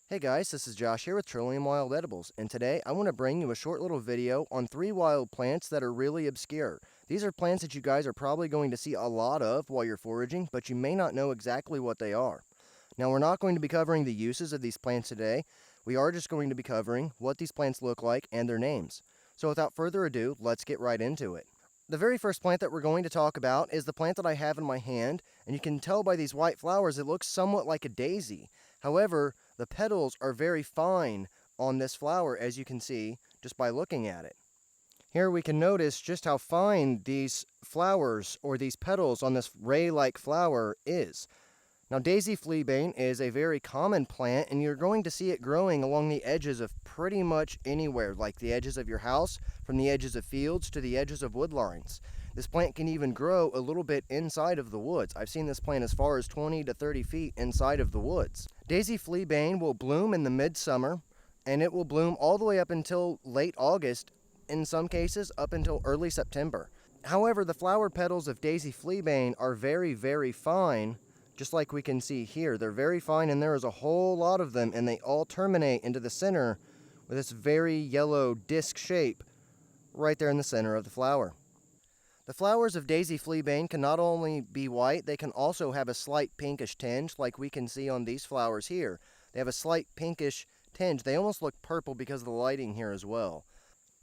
Hey guys, this is Josh here with TRillium Wild Edibles, and today I want to bring you a short little video on 3 wild plants that are really obscure. These are plants that you guys are probably going to see a lot of while you're foraging, but you may not know exactly what they are. Now, we're not going to be covering the uses of these plants today. We are just going to be covering what these plants look like and their names. So without further ado, let's get right into it. The very first plant that we're going to talk about is the plant that I have in my hand, and you can tell by these white flowers it looks somewhat like a daisy. However, the petals are very fine on this flower, as you can see just by looking at it. Here we can notice just how fine these flowers or these petals on this ray-like flower is. Now, daisy fleabane is a very common plant, and you're going to see it growing along the edges of pretty much anywhere, like the edges of your house, from the edges of fields to the edges of wood lines. This plant can even grow a little bit inside of the woods. I've seen this plant as far as 20 to 30 feet inside of the woods. Daisy fleabane will bloom in the midsummer, and it will bloom all the way up until late August, in some cases up until early September. However, the flower petals of daisy fleabane are very, very fine. Just like we can see here, they're very fine, and there is a whole lot of them, and they all terminate into the center with this very yellow disc shape right there in the center of the flower. The flowers of daisy fleabane can not only be white, they can also have a slight pinkish tinge, like we can see on these flowers here. They have a slight pinkish tinge. They almost look purple because of the lighting here as well.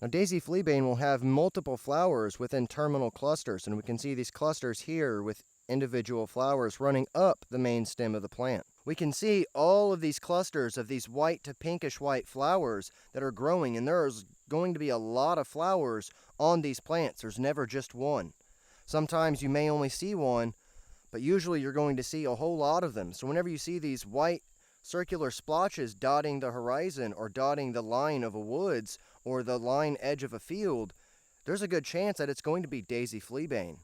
Now, daisy fleabane will have multiple flowers within terminal clusters, and we can see these clusters here with individual flowers running up the main stem of the plant. We can see all of these clusters of these white to pinkish white flowers that are growing, and there's going to be a lot of flowers on these plants. There's never just one. Sometimes you may only see one, but usually you're going to see a whole lot of them. So whenever you see these white circular splotches dotting the horizon or dotting the line of a woods or the line edge of a field, there's a good chance that it's going to be daisy fleabane.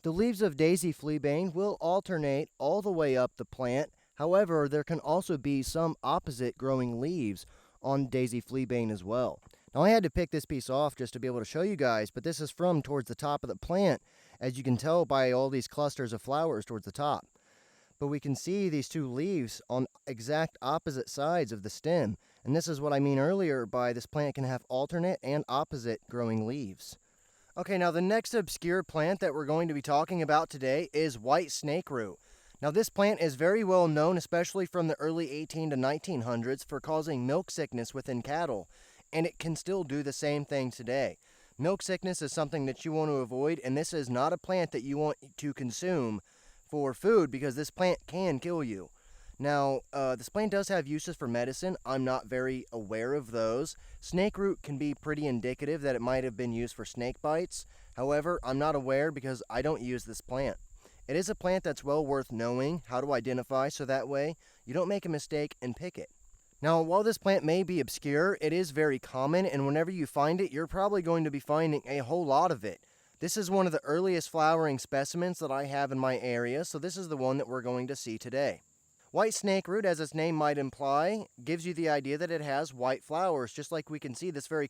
The leaves of daisy fleabane will alternate all the way up the plant. However, there can also be some opposite growing leaves on daisy fleabane as well. Now, I had to pick this piece off just to be able to show you guys, but this is from towards the top of the plant, as you can tell by all these clusters of flowers towards the top. But we can see these two leaves on exact opposite sides of the stem, and this is what I mean earlier by this plant can have alternate and opposite growing leaves. Okay, now the next obscure plant that we're going to be talking about today is white snakeroot. Now, this plant is very well known, especially from the early 18 to 1900s, for causing milk sickness within cattle, and it can still do the same thing today. Milk sickness is something that you want to avoid, and this is not a plant that you want to consume for food because this plant can kill you. Now, this plant does have uses for medicine. I'm not very aware of those. Snakeroot can be pretty indicative that it might have been used for snake bites. However, I'm not aware because I don't use this plant. It is a plant that's well worth knowing how to identify, so that way you don't make a mistake and pick it. Now, while this plant may be obscure, it is very common, and whenever you find it, you're probably going to be finding a whole lot of it. This is one of the earliest flowering specimens that I have in my area, so this is the one that we're going to see today. White snakeroot, as its name might imply, gives you the idea that it has white flowers, just like we can see this very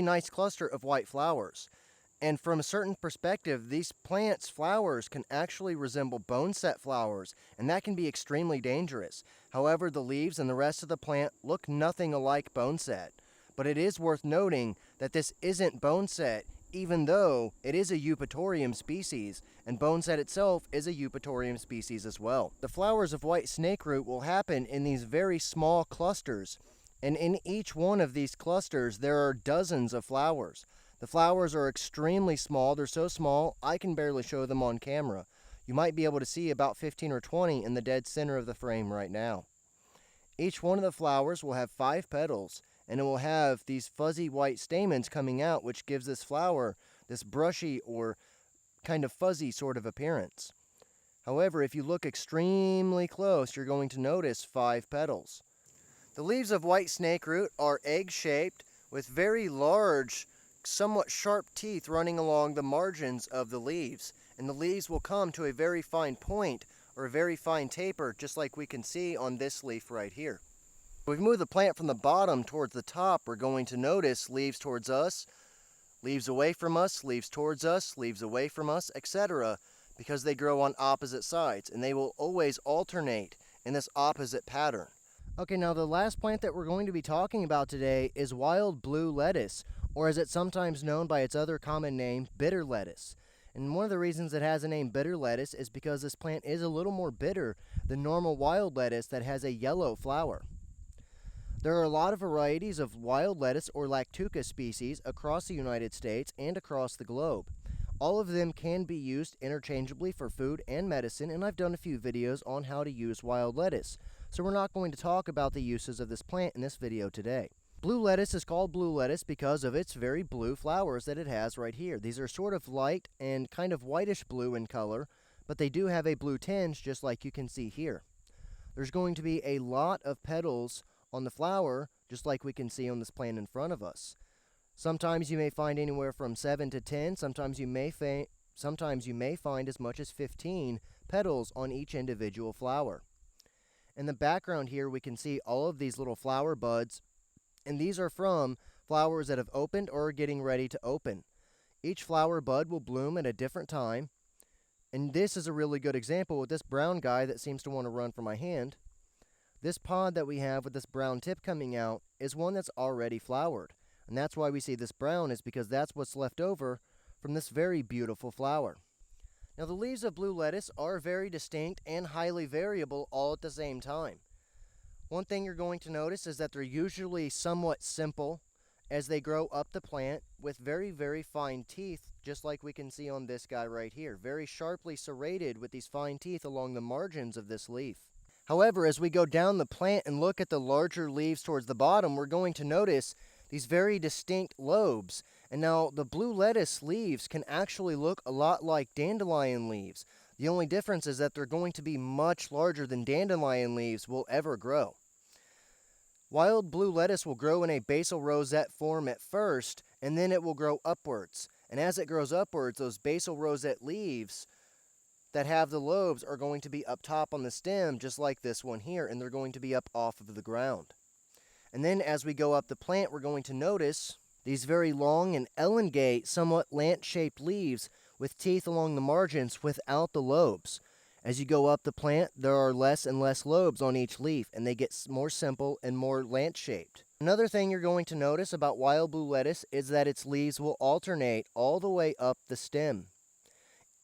nice cluster of white flowers. And from a certain perspective, these plants' flowers can actually resemble boneset flowers, and that can be extremely dangerous. However, the leaves and the rest of the plant look nothing alike boneset. But it is worth noting that this isn't boneset, even though it is a Eupatorium species, and boneset itself is a Eupatorium species as well. The flowers of white snakeroot will happen in these very small clusters, and in each one of these clusters there are dozens of flowers. The flowers are extremely small. They're so small I can barely show them on camera. You might be able to see about 15 or 20 in the dead center of the frame right now. Each one of the flowers will have 5 petals, and it will have these fuzzy white stamens coming out, which gives this flower this brushy or kind of fuzzy sort of appearance. However, if you look extremely close, you're going to notice 5 petals. The leaves of white snakeroot are egg-shaped with very large, somewhat sharp teeth running along the margins of the leaves, and the leaves will come to a very fine point or a very fine taper, just like we can see on this leaf right here. If we move the plant from the bottom towards the top, we're going to notice leaves towards us, leaves away from us, leaves towards us, leaves away from us, etc., because they grow on opposite sides, and they will always alternate in this opposite pattern. Okay, now the last plant that we're going to be talking about today is wild blue lettuce, or as it's sometimes known by its other common name, bitter lettuce. And one of the reasons it has a name bitter lettuce is because this plant is a little more bitter than normal wild lettuce that has a yellow flower. There are a lot of varieties of wild lettuce or lactuca species across the United States and across the globe. All of them can be used interchangeably for food and medicine, and I've done a few videos on how to use wild lettuce. So we're not going to talk about the uses of this plant in this video today. Blue lettuce is called blue lettuce because of its very blue flowers that it has right here. These are sort of light and kind of whitish blue in color, but they do have a blue tinge just like you can see here. There's going to be a lot of petals on the flower, just like we can see on this plant in front of us. Sometimes you may find anywhere from 7 to 10, sometimes you may find as much as 15 petals on each individual flower. In the background here we can see all of these little flower buds, and these are from flowers that have opened or are getting ready to open. Each flower bud will bloom at a different time, and this is a really good example with this brown guy that seems to want to run for my hand. This pod that we have with this brown tip coming out is one that's already flowered. And that's why we see this brown, is because that's what's left over from this very beautiful flower. Now the leaves of blue lettuce are very distinct and highly variable all at the same time. One thing you're going to notice is that they're usually somewhat simple as they grow up the plant with very, very fine teeth, just like we can see on this guy right here. Very sharply serrated with these fine teeth along the margins of this leaf. However, as we go down the plant and look at the larger leaves towards the bottom, we're going to notice these very distinct lobes. And now the blue lettuce leaves can actually look a lot like dandelion leaves. The only difference is that they're going to be much larger than dandelion leaves will ever grow. Wild blue lettuce will grow in a basal rosette form at first, and then it will grow upwards. And as it grows upwards, those basal rosette leaves that have the lobes are going to be up top on the stem, just like this one here, and they're going to be up off of the ground. And then as we go up the plant, we're going to notice these very long and elongate, somewhat lance-shaped leaves with teeth along the margins without the lobes. As you go up the plant, there are less and less lobes on each leaf, and they get more simple and more lance-shaped. Another thing you're going to notice about wild blue lettuce is that its leaves will alternate all the way up the stem.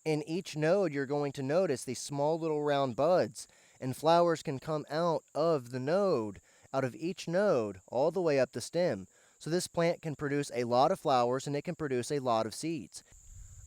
In each node, you're going to notice these small little round buds, and flowers can come out of the node, out of each node, all the way up the stem. So this plant can produce a lot of flowers, and it can produce a lot of seeds.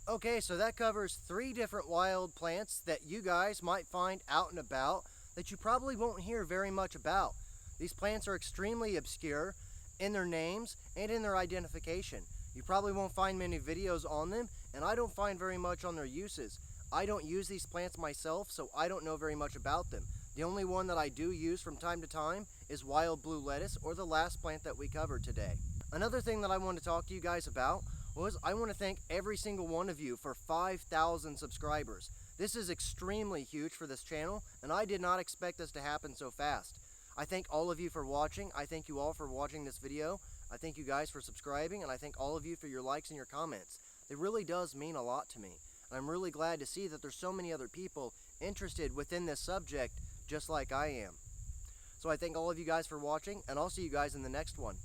Okay, so that covers 3 different wild plants that you guys might find out and about that you probably won't hear very much about. These plants are extremely obscure in their names and in their identification. You probably won't find many videos on them, and I don't find very much on their uses. I don't use these plants myself, so I don't know very much about them. The only one that I do use from time to time is wild blue lettuce, or the last plant that we covered today. Another thing that I want to talk to you guys about was I want to thank every single one of you for 5,000 subscribers. This is extremely huge for this channel, and I did not expect this to happen so fast. I thank all of you for watching. I thank you all for watching this video. I thank you guys for subscribing, and I thank all of you for your likes and your comments. It really does mean a lot to me. And I'm really glad to see that there's so many other people interested within this subject just like I am. So I thank all of you guys for watching, and I'll see you guys in the next one.